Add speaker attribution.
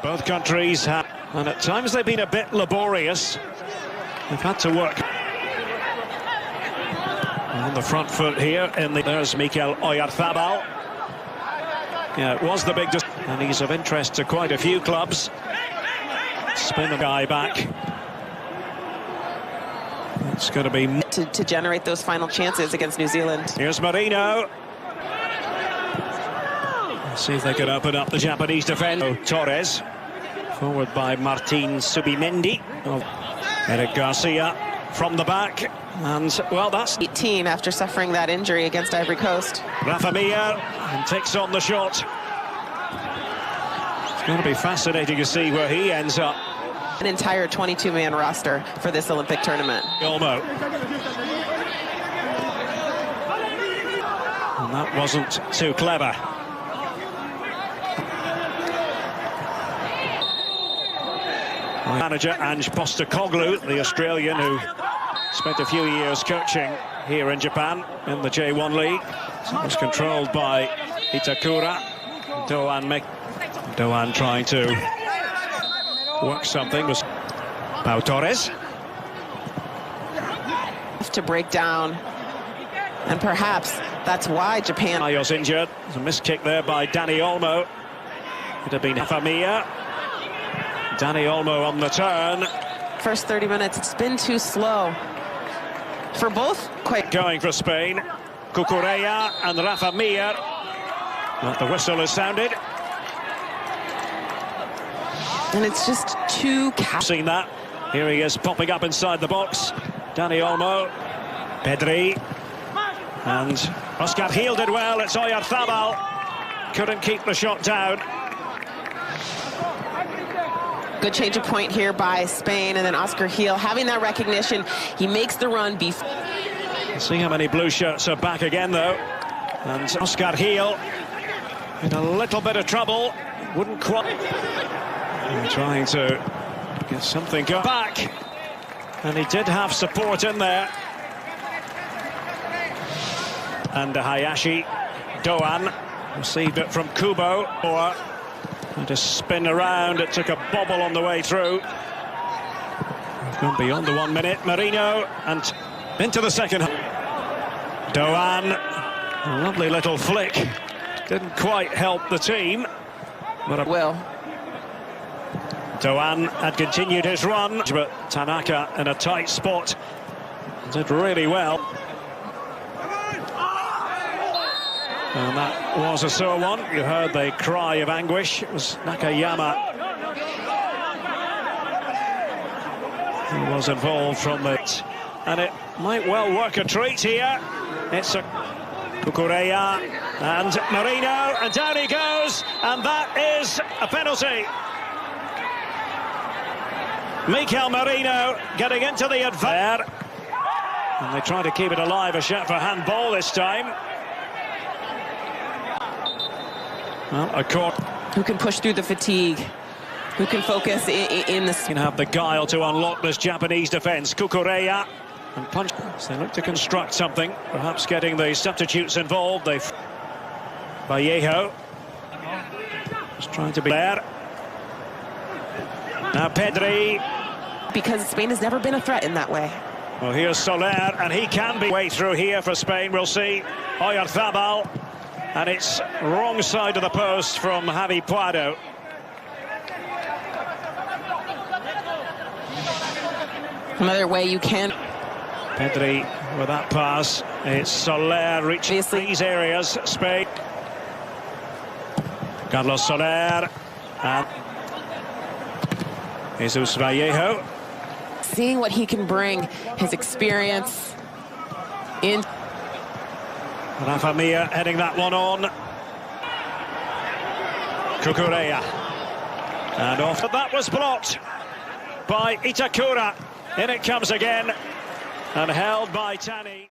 Speaker 1: Both countries have, and at times they've been a bit laborious. They've had to work on the front foot here. There's Mikel Oyarzabal. Yeah, it was the big, and he's of interest to quite a few clubs. Spin the guy back. It's going to be
Speaker 2: to generate those final chances against New Zealand.
Speaker 1: Here's Marino. Let's see if they can open up the Japanese defence. Torres, forward by Martin Subimendi. Eric Garcia from the back, and well, that's
Speaker 2: 18 after suffering that injury against Ivory Coast.
Speaker 1: Rafa Mir and takes on the shot. It's going to be fascinating to see where he ends up.
Speaker 2: An entire 22-man roster for this Olympic tournament.
Speaker 1: Olmo. And that wasn't too clever. Manager Ange Postecoglou, the Australian who spent a few years coaching here in Japan in the J1 League. So it was controlled by Itakura. Doan trying to work something. Was Pau Torres.
Speaker 2: To break down, and perhaps that's why Japan.
Speaker 1: Ayos injured. There's a missed kick there by Dani Olmo. It had been Rafa Mir. Dani Olmo on the turn.
Speaker 2: First 30 minutes, it's been too slow for both.
Speaker 1: Going for Spain. Cucurella and Rafa Mir. But the whistle is sounded.
Speaker 2: And it's just too...
Speaker 1: Seen that. Here he is popping up inside the box. Dani Olmo. Pedri. And Oscar Gil did well. It's Oyarzabal. Couldn't keep the shot down.
Speaker 2: Good change of point here by Spain, and then Oscar Gil having that recognition. He makes the run.
Speaker 1: See how many blue shirts are back again, though. And Oscar Gil in a little bit of trouble. Wouldn't quite. Trying to get something going back. And he did have support in there. And Hayashi Doan received it from Kubo. And to spin around, it took a bobble on the way through. We've gone beyond the 1 minute. Marino and into the second. Doan, a lovely little flick. Didn't quite help the team. But Doan had continued his run, but Tanaka in a tight spot did really well. And that was a sore one. You heard the cry of anguish. It was Nakayama who was involved from it. And it might well work a treat here. It's a Cucurella and Marino, and down he goes, and that is a penalty. Mikel Marino getting into the advance. And they try to keep it alive, a shot for handball this time. Well, a court.
Speaker 2: Who can push through the fatigue? Who can focus in the...
Speaker 1: Can have the guile to unlock this Japanese defence. Cucurella and punch. So they look to construct something, perhaps getting the substitutes involved. Vallejo just trying to be there. Now Pedri.
Speaker 2: Because Spain has never been a threat in that way.
Speaker 1: Well, here's Soler, and he can be way through here for Spain. We'll see. Oyarzabal. And it's wrong side of the post from Javi Puado.
Speaker 2: Another way you can.
Speaker 1: Pedri with that pass. It's Soler reaching these areas. Spain. Carlos Soler. And Jesus Vallejo.
Speaker 2: Seeing what he can bring, his experience in...
Speaker 1: Rafa Mir heading that one on. Cucurella. And off. That was blocked by Itakura. In it comes again. And held by Tani.